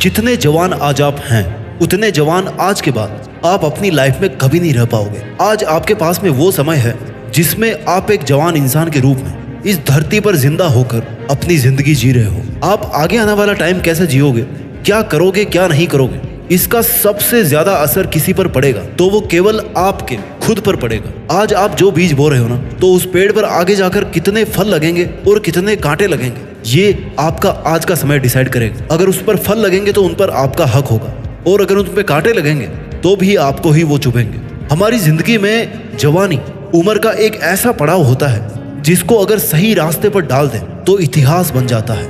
जितने जवान आज आप हैं उतने जवान आज के बाद आप अपनी लाइफ में कभी नहीं रह पाओगे। आज आपके पास में वो समय है जिसमें आप एक जवान इंसान के रूप में इस धरती पर जिंदा होकर अपनी जिंदगी जी रहे हो। आप आगे आने वाला टाइम कैसे जियोगे, क्या करोगे क्या नहीं करोगे, इसका सबसे ज्यादा असर किसी पर पड़ेगा तो वो केवल आपके खुद पर पड़ेगा। आज आप जो बीज बो रहे हो ना, तो उस पेड़ पर आगे जाकर कितने फल लगेंगे और कितने कांटे लगेंगे, ये आपका आज का समय डिसाइड करेगा। अगर उस पर फल लगेंगे तो उन पर आपका हक होगा, और अगर उन पर कांटे लगेंगे तो भी आपको ही वो चुभेंगे। हमारी जिंदगी में जवानी उम्र का एक ऐसा पड़ाव होता है जिसको अगर सही रास्ते पर डाल दें तो इतिहास बन जाता है,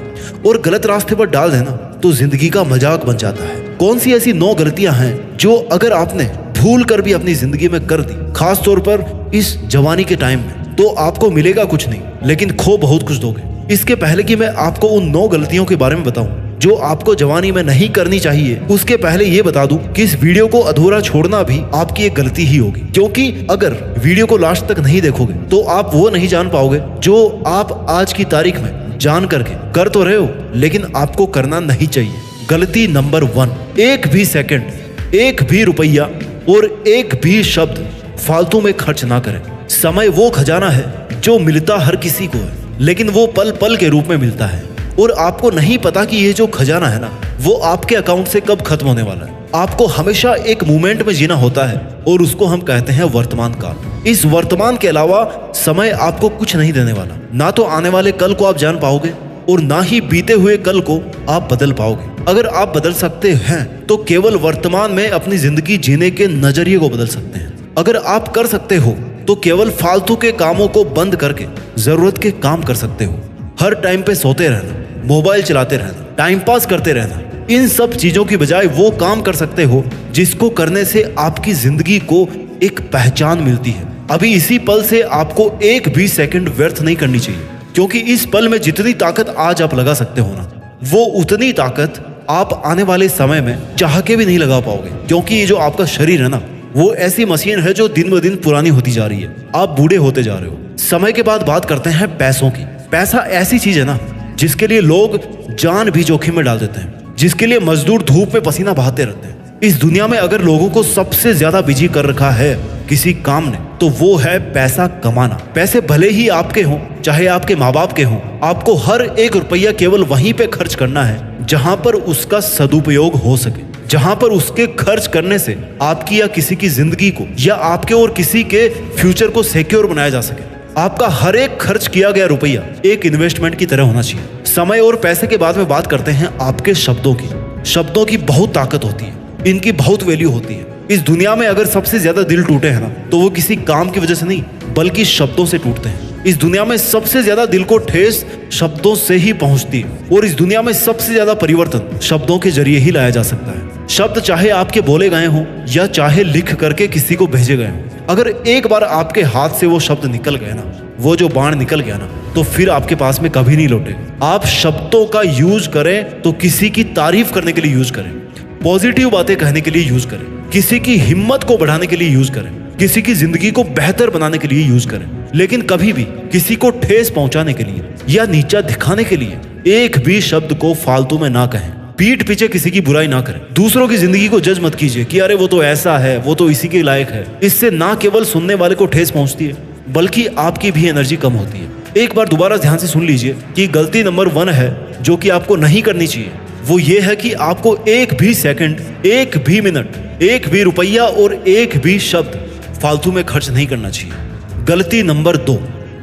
और गलत रास्ते पर डाल देना तो जिंदगी का मजाक बन जाता है। कौन सी ऐसी 9 गलतियां हैं जो अगर आपने भूल कर भी अपनी जिंदगी में कर दी, खास तौर पर इस जवानी के टाइम में, तो आपको मिलेगा कुछ नहीं लेकिन खो बहुत कुछ दोगे। इसके पहले कि मैं आपको उन 9 गलतियों के बारे में बताऊं जो आपको जवानी में नहीं करनी चाहिए, उसके पहले ये बता दूं कि इस वीडियो को अधूरा छोड़ना भी आपकी एक गलती ही होगी, क्योंकि अगर वीडियो को लास्ट तक नहीं देखोगे तो आप वो नहीं जान पाओगे जो आप आज की तारीख में जान करके कर तो रहे हो लेकिन आपको करना नहीं चाहिए। गलती नंबर 1, एक भी सेकंड, एक भी रुपया और एक भी शब्द फालतू में खर्च ना करें। समय वो खजाना है जो मिलता हर किसी को है, लेकिन वो पल पल के रूप में मिलता है, और आपको नहीं पता कि ये जो खजाना है ना, वो आपके अकाउंट से कब खत्म होने वाला है। आपको हमेशा एक मोमेंट में जीना होता है, और उसको हम कहते हैं वर्तमान काल। इस वर्तमान के अलावा समय आपको कुछ नहीं देने वाला। ना तो आने वाले कल को आप जान पाओगे और ना ही बीते हुए कल को आप बदल पाओगे। अगर आप बदल सकते हैं तो केवल वर्तमान में अपनी जिंदगी जीने के नजरिए को बदल सकते हैं। अगर आप कर सकते हो तो केवल फालतू के कामों को बंद करके जरूरत के काम कर सकते हो। हर टाइम पे सोते रहना, मोबाइल चलाते रहना, टाइम पास करते रहना, इन सब चीजों की बजाय वो काम कर सकते हो जिसको करने से आपकी जिंदगी को एक पहचान मिलती है। अभी इसी पल से आपको एक भी सेकंड व्यर्थ नहीं करनी चाहिए, क्योंकि इस पल में जितनी ताकत आज आप लगा सकते हो ना, वो उतनी ताकत आप आने वाले समय में चाह के भी नहीं लगा पाओगे। क्योंकि ये जो आपका शरीर है ना, वो ऐसी मशीन है जो दिन ब दिन पुरानी होती जा रही है। आप बूढ़े होते जा रहे हो। समय के बाद बात करते हैं पैसों की। पैसा ऐसी चीज है ना जिसके लिए लोग जान भी जोखिम में डाल देते हैं, जिसके लिए मजदूर धूप में पसीना बहाते रहते हैं। इस दुनिया में अगर लोगों को सबसे ज्यादा बिजी कर रखा है किसी काम ने, तो वो है पैसा कमाना। पैसे भले ही आपके हों चाहे आपके माँ बाप के हों, आपको हर एक रुपया केवल वहीं पे खर्च करना है जहां पर उसका सदुपयोग हो सके, जहां पर उसके खर्च करने से आपकी या किसी की जिंदगी को या आपके और किसी के फ्यूचर को सिक्योर बनाया जा सके। आपका हर एक खर्च किया गया रुपया एक इन्वेस्टमेंट की तरह होना चाहिए। समय और पैसे के बाद में बात करते हैं आपके शब्दों की। शब्दों की बहुत ताकत होती है, इनकी बहुत वैल्यू होती है। इस दुनिया में अगर सबसे ज्यादा दिल टूटे हैं ना, तो वो किसी काम की वजह से नहीं बल्कि शब्दों से टूटते हैं। इस दुनिया में सबसे ज्यादा दिल को ठेस शब्दों से ही पहुंचती है, और इस दुनिया में सबसे ज्यादा परिवर्तन शब्दों के जरिए ही लाया जा सकता है। शब्द चाहे आपके बोले गए हों या चाहे लिख करके किसी को भेजे गए हों, अगर एक बार आपके हाथ से वो शब्द निकल गए ना, वो जो बाण निकल गया ना, तो फिर आपके पास में कभी नहीं लौटेगा। आप शब्दों का यूज करें तो किसी की तारीफ करने के लिए यूज करें, पॉजिटिव बातें कहने के लिए यूज करें, किसी की हिम्मत को बढ़ाने के लिए यूज करें, किसी की जिंदगी को बेहतर बनाने के लिए यूज करें, लेकिन कभी भी किसी को ठेस पहुंचाने के लिए या नीचा दिखाने के लिए एक भी शब्द को फालतू में ना कहें। पीठ पीछे किसी की बुराई ना करें। दूसरों की जिंदगी को जज मत कीजिए कि अरे वो तो ऐसा है, वो तो इसी के लायक है। इससे ना केवल सुनने वाले को ठेस पहुंचती है बल्कि आपकी भी एनर्जी कम होती है। एक बार दोबारा ध्यान से सुन लीजिए कि गलती नंबर 1 है जो कि आपको नहीं करनी चाहिए, वो ये है कि आपको एक भी सेकंड, एक भी मिनट, एक भी रुपया और एक भी शब्द फालतू में खर्च नहीं करना चाहिए। गलती नंबर 2,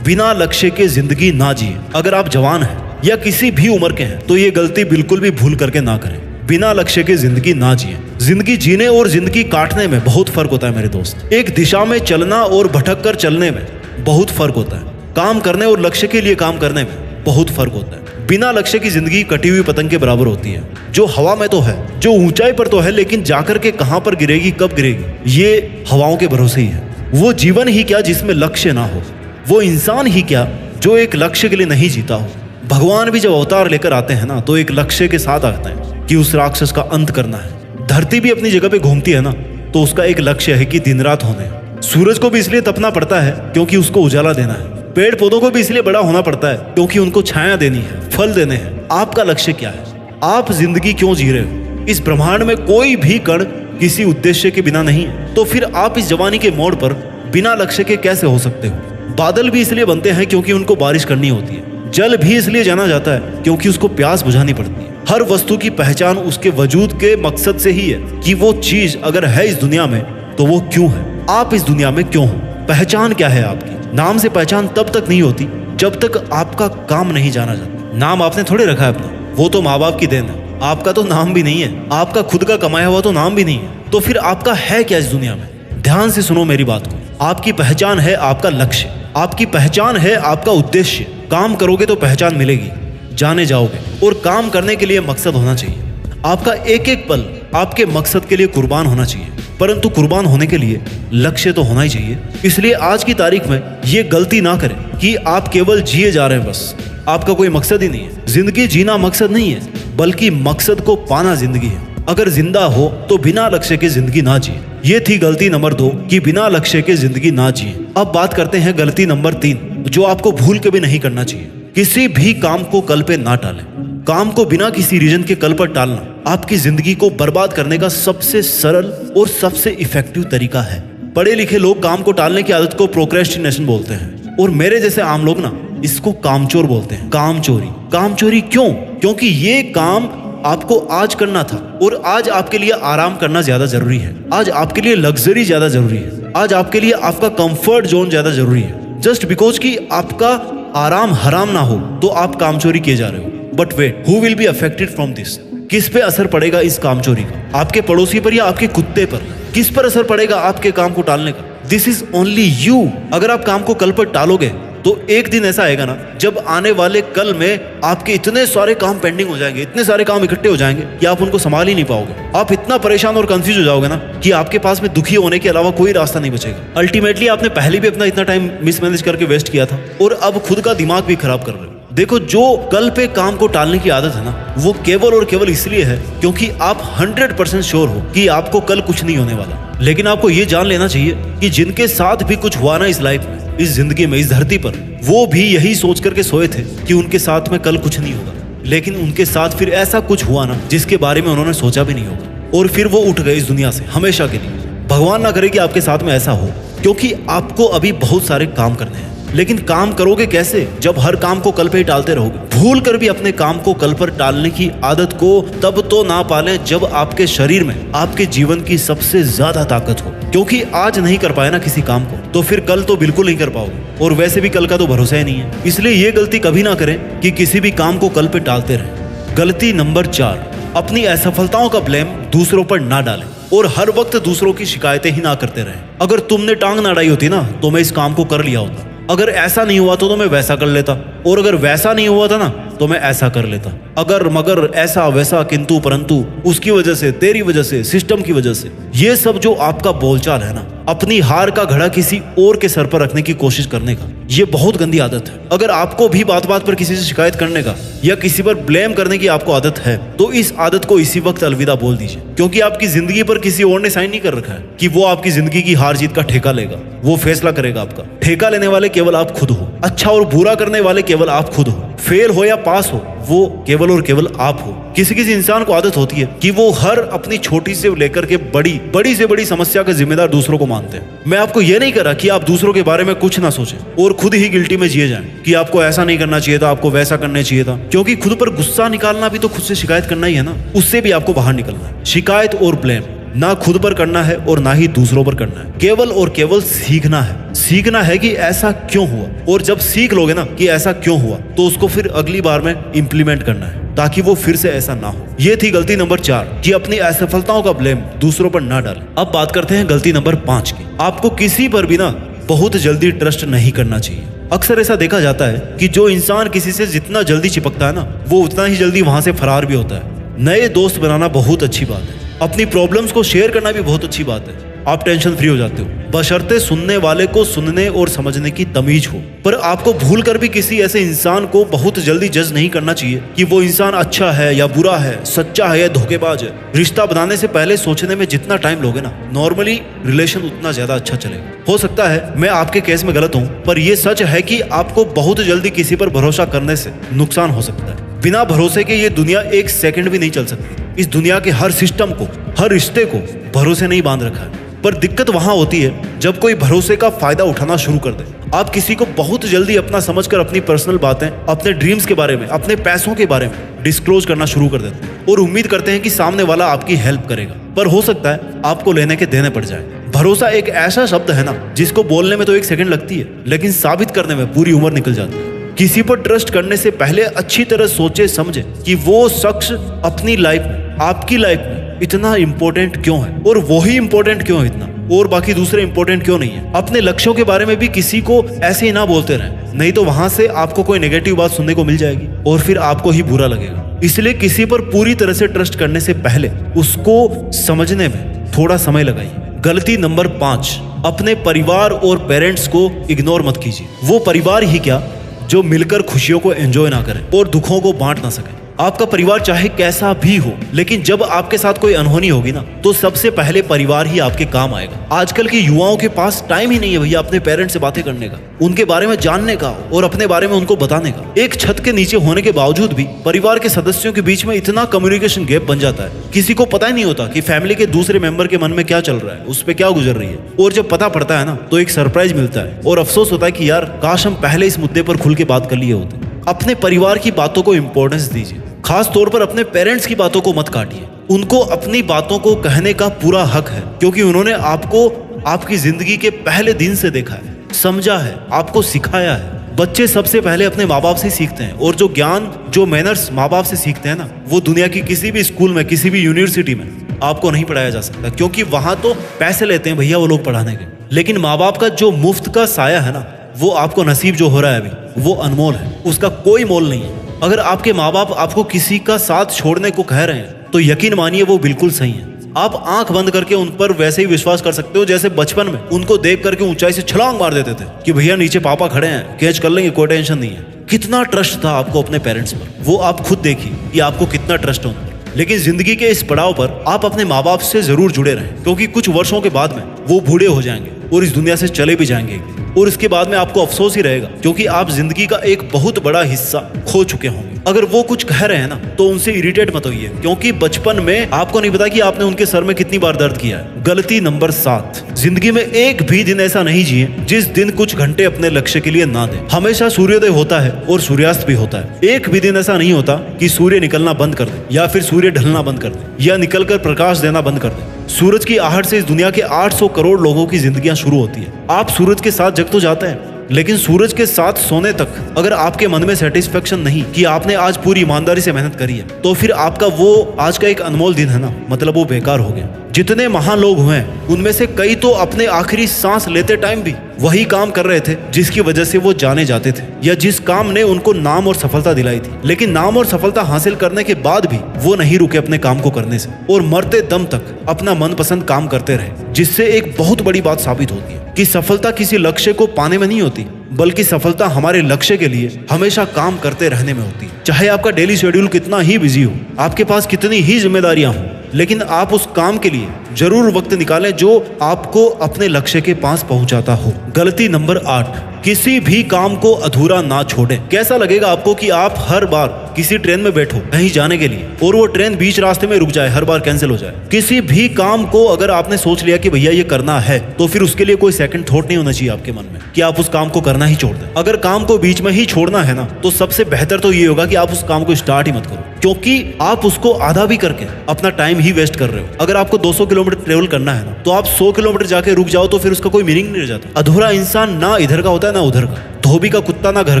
बिना लक्ष्य के जिंदगी ना जिए। अगर आप जवान हैं या किसी भी उम्र के हैं तो ये गलती बिल्कुल भी भूल करके ना करें। बिना लक्ष्य के जिंदगी ना जिए। जिंदगी जीने और जिंदगी काटने में बहुत फर्क होता है मेरे दोस्त। एक दिशा में चलना और भटक कर चलने में बहुत फर्क होता है। काम करने और लक्ष्य के लिए काम करने में बहुत फर्क होता है। बिना लक्ष्य की जिंदगी कटी हुई पतंग के बराबर होती है, जो हवा में तो है, जो ऊंचाई पर तो है, लेकिन जाकर के कहां पर गिरेगी, कब गिरेगी, ये हवाओं के भरोसे ही है। वो जीवन ही क्या जिसमें लक्ष्य ना हो, वो इंसान ही क्या जो एक लक्ष्य के लिए नहीं जीता हो। भगवान भी जब अवतार लेकर आते हैं ना, तो एक लक्ष्य के साथ आते हैं कि उस राक्षस का अंत करना है। धरती भी अपनी जगह पे घूमती है ना, तो उसका एक लक्ष्य है कि दिन रात होने। सूरज को भी इसलिए तपना पड़ता है क्योंकि उसको उजाला देना है। पेड़ पौधों को भी इसलिए बड़ा होना पड़ता है क्योंकि उनको छाया देनी है, फल देने हैं। आपका लक्ष्य क्या है? आप जिंदगी क्यों जी रहे हो? इस ब्रह्मांड में कोई भी कण किसी उद्देश्य के बिना नहीं है। तो फिर आप इस जवानी के मोड़ पर बिना लक्ष्य के कैसे हो सकते हो? बादल भी इसलिए बनते हैं क्योंकि उनको बारिश करनी होती है। जल भी इसलिए जाना जाता है क्योंकि उसको प्यास बुझानी पड़ती है। हर वस्तु की पहचान उसके वजूद के मकसद से ही है कि वो चीज अगर है इस दुनिया में तो वो क्यों है, आप इस दुनिया में क्यों हो। पहचान क्या है आपकी? नाम से पहचान तब तक नहीं होती जब तक आपका काम नहीं जाना जाता। नाम आपने थोड़े रखा है अपना, वो तो माँ बाप की देन है। आपका तो नाम भी नहीं है, आपका खुद का कमाया हुआ तो नाम भी नहीं है। तो फिर आपका है क्या इस दुनिया में? ध्यान से सुनो मेरी बात को। आपकी पहचान है आपका लक्ष्य, आपकी पहचान है आपका उद्देश्य। काम करोगे तो पहचान मिलेगी, जाने जाओगे। और काम करने के लिए मकसद होना चाहिए। आपका एक एक पल आपके मकसद के लिए कुर्बान होना चाहिए, परंतु कुर्बान होने के लिए लक्ष्य तो होना ही चाहिए। इसलिए आज की तारीख में ये गलती ना करें कि आप केवल जिए जा रहे हैं, बस आपका कोई मकसद ही नहीं है। जिंदगी जीना मकसद नहीं है, बल्कि मकसद को पाना जिंदगी है। अगर जिंदा हो तो बिना लक्ष्य के जिंदगी ना जिए। ये थी गलती नंबर 2 कि बिना लक्ष्य के जिंदगी ना जिए। अब बात करते हैं गलती नंबर 3, जो आपको भूल के भी नहीं करना चाहिए। किसी भी काम को कल पे ना टालें। काम को बिना किसी रीजन के कल पर टालना आपकी जिंदगी को बर्बाद करने का सबसे सरल और सबसे इफेक्टिव तरीका है। पढ़े लिखे लोग काम को टालने की आदत को प्रोक्रेस्टिनेशन बोलते हैं, और मेरे जैसे आम लोग ना इसको कामचोर बोलते हैं। कामचोरी। कामचोरी क्यों? क्योंकि ये काम आपको आज करना था, और आज आपके लिए आराम करना ज्यादा जरूरी है। आज आपके लिए लग्जरी ज्यादा जरूरी है। आज आपके लिए आपका कंफर्ट जोन ज्यादा जरूरी है। जस्ट बिकॉज कि आपका आराम हराम ना हो तो आप कामचोरी किए जा रहे हो। But wait, who will be affected from this? किस पे असर पड़ेगा इस कामचोरी का? आपके पड़ोसी पर या आपके कुत्ते पर? किस पर असर पड़ेगा आपके काम को टालने का? This is only you. अगर आप काम को कल पर टालोगे तो एक दिन ऐसा आएगा ना, जब आने वाले कल में आपके इतने सारे काम पेंडिंग हो जाएंगे, इतने सारे काम इकट्ठे हो जाएंगे कि आप उनको संभाल ही नहीं पाओगे। आप इतना परेशान और कंफ्यूज हो जाओगे ना कि आपके पास में दुखी होने के अलावा कोई रास्ता नहीं बचेगा। अल्टीमेटली आपने पहले भी अपना इतना टाइम मिसमैनेज करके वेस्ट किया था, और अब खुद का दिमाग भी खराब कर रहे हो। देखो, जो कल पे काम को टालने की आदत है ना, वो केवल और केवल इसलिए है क्योंकि आप 100% श्योर हो कि आपको कल कुछ नहीं होने वाला। लेकिन आपको ये जान लेना चाहिए कि जिनके साथ भी कुछ हुआ ना इस लाइफ में, इस जिंदगी में, इस धरती पर, वो भी यही सोच करके सोए थे कि उनके साथ में कल कुछ नहीं होगा। लेकिन उनके साथ फिर ऐसा कुछ हुआ ना जिसके बारे में उन्होंने सोचा भी नहीं होगा, और फिर वो उठ गए इस दुनिया से हमेशा के लिए। भगवान ना करे कि आपके साथ में ऐसा हो, क्योंकि आपको अभी बहुत सारे काम करने हैं। लेकिन काम करोगे कैसे जब हर काम को कल पे ही टालते रहोगे? भूल कर भी अपने काम को कल पर टालने की आदत को तब तो ना पालें जब आपके शरीर में आपके जीवन की सबसे ज्यादा ताकत हो। क्योंकि आज नहीं कर पाए ना किसी काम को, तो फिर कल तो बिल्कुल नहीं कर पाओगे, और वैसे भी कल का तो भरोसा ही नहीं है। इसलिए ये गलती कभी ना करें कि किसी भी काम को कल पे टालते रहें। गलती नंबर 4, अपनी असफलताओं का ब्लेम दूसरों पर ना डालें और हर वक्त दूसरों की शिकायतें ही ना करते रहें। अगर तुमने टांग ना अड़ाई होती ना तो मैं इस काम को कर लिया होता। अगर ऐसा नहीं हुआ तो मैं वैसा कर लेता, और अगर वैसा नहीं हुआ था ना तो मैं ऐसा कर लेता। अगर मगर ऐसा वैसा किंतु परंतु, उसकी वजह से, तेरी वजह से, सिस्टम की वजह से, ये सब जो आपका बोलचाल है ना, अपनी हार का घड़ा किसी और के सर पर रखने की कोशिश करने का, ये बहुत गंदी आदत है। अगर आपको भी बात बात पर किसी से शिकायत करने का या किसी पर ब्लेम करने की आपको आदत है तो इस आदत को इसी वक्त अलविदा बोल दीजिए। क्योंकि आपकी जिंदगी पर किसी और ने साइन नहीं कर रखा है कि वो आपकी जिंदगी की हार जीत का ठेका लेगा। वो फैसला करेगा आपका। ठेका लेने वाले केवल आप खुद हो। अच्छा और बुरा करने वाले केवल आप खुद हो। फेल हो या पास हो, वो केवल और केवल आप हो। किसी किसी इंसान को आदत होती है कि वो हर अपनी छोटी से लेकर के बड़ी से बड़ी समस्या का जिम्मेदार दूसरों को मानते हैं। मैं आपको ये नहीं कह रहा कि आप दूसरों के बारे में कुछ ना सोचें और खुद ही गिल्टी में जिए जाएं कि आपको ऐसा नहीं करना चाहिए था, आपको वैसा करना चाहिए था। क्योंकि खुद पर गुस्सा निकालना भी तो खुद से शिकायत करना ही है ना, उससे भी आपको बाहर निकलना है। शिकायत और ब्लेम ना खुद पर करना है और ना ही दूसरों पर करना है। केवल और केवल सीखना है। सीखना है कि ऐसा क्यों हुआ, और जब सीख लोगे ना कि ऐसा क्यों हुआ तो उसको फिर अगली बार में इंप्लीमेंट करना है ताकि वो फिर से ऐसा ना हो। ये थी गलती नंबर 4 कि अपनी असफलताओं का ब्लेम दूसरों पर ना डालें। अब बात करते हैं गलती नंबर 5 की। आपको किसी पर भी ना बहुत जल्दी ट्रस्ट नहीं करना चाहिए। अक्सर ऐसा देखा जाता है कि जो इंसान किसी से जितना जल्दी चिपकता है ना, वो उतना ही जल्दी वहां से फरार भी होता है। नए दोस्त बनाना बहुत अच्छी बात है। अपनी प्रॉब्लम्स को शेयर करना भी बहुत अच्छी बात है। आप टेंशन फ्री हो जाते हो, बशर्ते सुनने वाले को सुनने और समझने की तमीज हो। पर आपको भूल कर भी किसी ऐसे इंसान को बहुत जल्दी जज नहीं करना चाहिए कि वो इंसान अच्छा है या बुरा है, सच्चा है या धोखेबाज है। रिश्ता बनाने से पहले सोचने में जितना टाइम लोगे ना, नॉर्मली रिलेशन उतना ज्यादा अच्छा चलेगा। हो सकता है मैं आपके केस में गलत हूँ, पर यह सच है कि आपको बहुत जल्दी किसी पर भरोसा करने से नुकसान हो सकता है। बिना भरोसे के ये दुनिया एक सेकंड भी नहीं चल सकती। इस दुनिया के हर सिस्टम को, हर रिश्ते को भरोसे नहीं बांध रखा है। पर दिक्कत वहां होती है जब कोई भरोसे का फायदा उठाना शुरू कर दे। आप किसी को बहुत जल्दी अपना समझकर अपनी पर्सनल बातें, अपने ड्रीम्स के बारे में, अपने पैसों के बारे में डिस्क्लोज करना शुरू कर देते हैं और उम्मीद करते हैं कि सामने वाला आपकी हेल्प करेगा। पर हो सकता है आपको लेने के देने पड़ जाए। भरोसा एक ऐसा शब्द है ना जिसको बोलने में तो 1 सेकंड लगती है, लेकिन साबित करने में पूरी उम्र निकल जाती है। किसी पर ट्रस्ट करने से पहले अच्छी तरह सोचे समझे कि वो शख्स अपनी लाइफ में, आपकी लाइफ में इतना इंपॉर्टेंट क्यों है, और वही इंपॉर्टेंट क्यों है इतना, और बाकी दूसरे इंपॉर्टेंट क्यों नहीं है। अपने लक्ष्यों के बारे में भी किसी को ऐसे ही ना बोलते रहें, नहीं तो वहां से आपको कोई नेगेटिव बात सुनने को मिल जाएगी और फिर आपको ही बुरा लगेगा। इसलिए किसी पर पूरी तरह से ट्रस्ट करने से पहले उसको समझने में थोड़ा समय लगाइए। गलती नंबर 5, अपने परिवार और पेरेंट्स को इग्नोर मत कीजिए। वो परिवार ही क्या जो मिलकर खुशियों को एंजॉय ना करें और दुखों को बांट ना सके। आपका परिवार चाहे कैसा भी हो, लेकिन जब आपके साथ कोई अनहोनी होगी ना, तो सबसे पहले परिवार ही आपके काम आएगा। आजकल के युवाओं के पास टाइम ही नहीं है भैया अपने पेरेंट्स से बातें करने का, उनके बारे में जानने का और अपने बारे में उनको बताने का। एक छत के नीचे होने के बावजूद भी परिवार के सदस्यों के बीच में इतना कम्युनिकेशन गैप बन जाता है, किसी को पता ही नहीं होता कि फैमिली के दूसरे मेंबर के मन में क्या चल रहा है, उस पर क्या गुजर रही है। और जब पता पड़ता है ना, तो एक सरप्राइज मिलता है और अफसोस होता है कि यार काश हम पहले इस मुद्दे पर खुल के बात कर लिए होते। अपने परिवार की बातों को इंपॉर्टेंस दीजिए, खास तौर पर अपने पेरेंट्स की बातों को मत काटिए। उनको अपनी बातों को कहने का पूरा हक है, क्योंकि उन्होंने आपको आपकी जिंदगी के पहले दिन से देखा है, समझा है, आपको सिखाया है। बच्चे सबसे पहले अपने माँ बाप से सीखते हैं, और जो ज्ञान, जो मैनर्स माँ बाप से सीखते हैं ना, वो दुनिया की किसी भी स्कूल में, किसी भी यूनिवर्सिटी में आपको नहीं पढ़ाया जा सकता, क्योंकि वहां तो पैसे लेते हैं भैया वो लोग पढ़ाने के। लेकिन माँ बाप का जो मुफ्त का साया है ना, वो आपको नसीब जो हो रहा है अभी, वो अनमोल है, उसका कोई मोल नहीं है। अगर आपके माँ बाप आपको किसी का साथ छोड़ने को कह रहे हैं, तो यकीन मानिए वो बिल्कुल सही है। आप आंख बंद करके उन पर वैसे ही विश्वास कर सकते हो जैसे बचपन में उनको देख करके ऊंचाई से छलांग मार देते थे कि भैया नीचे पापा खड़े हैं, कैच कर लेंगे, कोई टेंशन नहीं है। कितना ट्रस्ट था आपको अपने पेरेंट्स पर, वो आप खुद देखिए कि आपको कितना ट्रस्ट है उन पर। लेकिन जिंदगी के इस पड़ाव पर आप अपने माँ बाप से जरूर जुड़े रहें, क्योंकि कुछ वर्षों के बाद में वो बूढ़े हो जाएंगे और इस दुनिया से चले भी जाएंगे एक दिन, और इसके बाद में आपको अफसोस ही रहेगा, क्योंकि आप जिंदगी का एक बहुत बड़ा हिस्सा खो चुके होंगे। अगर वो कुछ कह रहे हैं ना, तो उनसे इरिटेट मत होइए, क्योंकि बचपन में आपको नहीं पता कि आपने उनके सर में कितनी बार दर्द किया है। गलती नंबर 7, जिंदगी में एक भी दिन ऐसा नहीं जिए जिस दिन कुछ घंटे अपने लक्ष्य के लिए ना दें। हमेशा सूर्योदय होता है और सूर्यास्त भी होता है। एक भी दिन ऐसा नहीं होता कि सूर्य निकलना बंद कर दे, या फिर सूर्य ढलना बंद कर दे, या निकलकर प्रकाश देना बंद कर दे। सूरज की आहट से इस दुनिया के 800 करोड़ लोगों की जिंदगियां शुरू होती है। आप सूरज के साथ जग तो जाते हैं, लेकिन सूरज के साथ सोने तक अगर आपके मन में सेटिस्फेक्शन नहीं कि आपने आज पूरी ईमानदारी से मेहनत करी है, तो फिर आपका वो आज का एक अनमोल दिन है ना, मतलब वो बेकार हो गया। जितने महान लोग हुए उनमें से कई तो अपने आखिरी सांस लेते टाइम भी वही काम कर रहे थे जिसकी वजह से वो जाने जाते थे, या जिस काम ने उनको नाम और सफलता दिलाई थी। लेकिन नाम और सफलता हासिल करने के बाद भी वो नहीं रुके अपने काम को करने से, और मरते दम तक अपना मनपसंद काम करते रहे, जिससे एक बहुत बड़ी बात साबित होती है कि सफलता किसी लक्ष्य को पाने में नहीं होती, बल्कि सफलता हमारे लक्ष्य के लिए हमेशा काम करते रहने में होती है। चाहे आपका डेली शेड्यूल कितना ही बिजी हो, आपके पास कितनी ही जिम्मेदारियां हो, लेकिन आप उस काम के लिए जरूर वक्त निकालें जो आपको अपने लक्ष्य के पास पहुंचाता हो। गलती नंबर 8, किसी भी काम को अधूरा ना छोड़ें। कैसा लगेगा आपको कि आप हर बार किसी ट्रेन में बैठो कहीं जाने के लिए, और वो ट्रेन बीच रास्ते में रुक जाए, हर बार कैंसिल हो जाए। किसी भी काम को अगर आपने सोच लिया कि भैया ये करना है, तो फिर उसके लिए कोई सेकंड थॉट नहीं होना चाहिए आपके मन में कि आप उस काम को करना ही छोड़ दें। अगर काम को बीच में ही छोड़ना है ना, तो सबसे बेहतर तो ये होगा कि आप उस काम को स्टार्ट ही मत करो, क्योंकि आप उसको आधा भी करके अपना टाइम ही वेस्ट कर रहे हो। अगर आपको 200 किलोमीटर ट्रेवल करना है ना, तो आप 100 किलोमीटर जाके रुक जाओ, तो फिर उसका कोई मीनिंग नहीं रह जाता। अधूरा इंसान ना इधर का होता है ना उधर का, धोबी का कुत्ता ना घर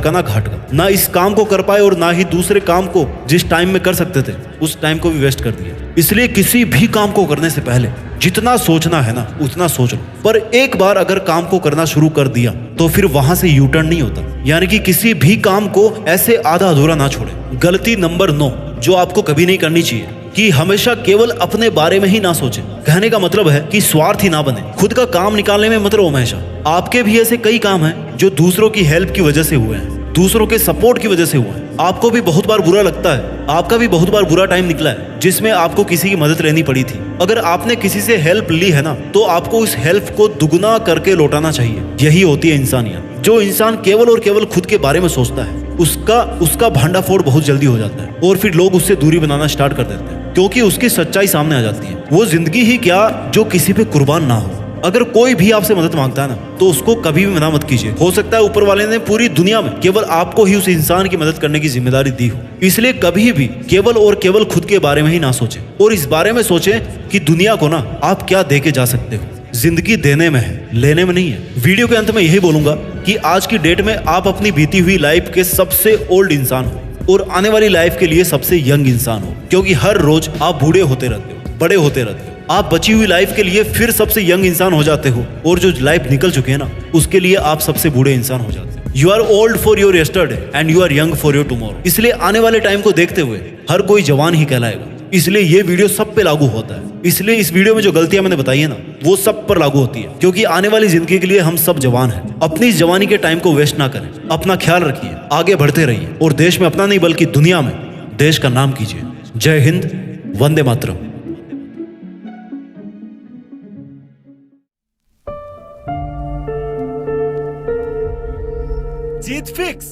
का ना घाट का, ना इस काम को कर पाए और ना ही दूसरे काम को जिस टाइम में कर सकते थे उस टाइम को भी वेस्ट कर दिया। इसलिए किसी भी काम को करने से पहले जितना सोचना है ना उतना सोच लो, पर एक बार अगर काम को करना शुरू कर दिया तो फिर वहां से यू टर्न नहीं होता, यानी कि किसी भी काम को ऐसे आधा अधूरा ना छोड़े। गलती नंबर 9 जो आपको कभी नहीं करनी चाहिए, कि हमेशा केवल अपने बारे में ही ना सोचें। कहने का मतलब है कि स्वार्थी ना बने, खुद का काम निकालने में मत रहो हमेशा। आपके भी ऐसे कई काम हैं जो दूसरों की हेल्प की वजह से हुए हैं, दूसरों के सपोर्ट की वजह से हुआ है। आपको भी बहुत बार बुरा लगता है, आपका भी बहुत बार बुरा टाइम निकला है जिसमें आपको किसी की मदद लेनी पड़ी थी। अगर आपने किसी से हेल्प ली है ना, तो आपको उस हेल्प को दुगना करके लौटाना चाहिए। यही होती है इंसानियत। जो इंसान केवल और केवल खुद के बारे में सोचता है, उसका भांडाफोड़ बहुत जल्दी हो जाता है और फिर लोग उससे दूरी बनाना स्टार्ट कर देते हैं। क्योंकि उसकी सच्चाई सामने आ जाती है। वो जिंदगी ही क्या जो किसी पे कुर्बान ना हो। अगर कोई भी आपसे मदद मांगता है ना, तो उसको कभी भी मना मत कीजिए। हो सकता है ऊपर वाले ने पूरी दुनिया में केवल आपको ही उस इंसान की मदद करने की जिम्मेदारी दी हो। इसलिए कभी भी केवल और केवल खुद के बारे में ही ना सोचें, और इस बारे में सोचें कि दुनिया को ना आप क्या दे के जा सकते हो। जिंदगी देने में है, लेने में नहीं है। वीडियो के अंत में यही बोलूंगा कि आज की डेट में आप अपनी बीती हुई लाइफ के सबसे ओल्ड इंसान हो और आने वाली लाइफ के लिए सबसे यंग इंसान हो, क्योंकि हर रोज आप बूढ़े होते रहते हो, बड़े होते रहते हो। आप बची हुई लाइफ के लिए फिर सबसे यंग इंसान हो जाते हो, और जो लाइफ निकल चुके हैं ना, उसके लिए आप सबसे बूढ़े इंसान हो जाते हो। You are old for your yesterday and you are young for your tomorrow. इसलिए आने वाले टाइम को देखते हुए हर कोई जवान ही कहलाएगा। इसलिए ये वीडियो सब पे लागू होता है। इसलिए इस वीडियो में जो गलतियां मैंने बताई है ना, वो सब पर लागू होती है, क्योंकि आने वाली जिंदगी के लिए हम सब जवान हैं। अपनी इस जवानी के टाइम को वेस्ट ना करें, अपना ख्याल रखिए, आगे बढ़ते रहिए, और देश में अपना नहीं बल्कि दुनिया में देश का नाम कीजिए। जय हिंद, वंदे मातरम। जीत फिक्स।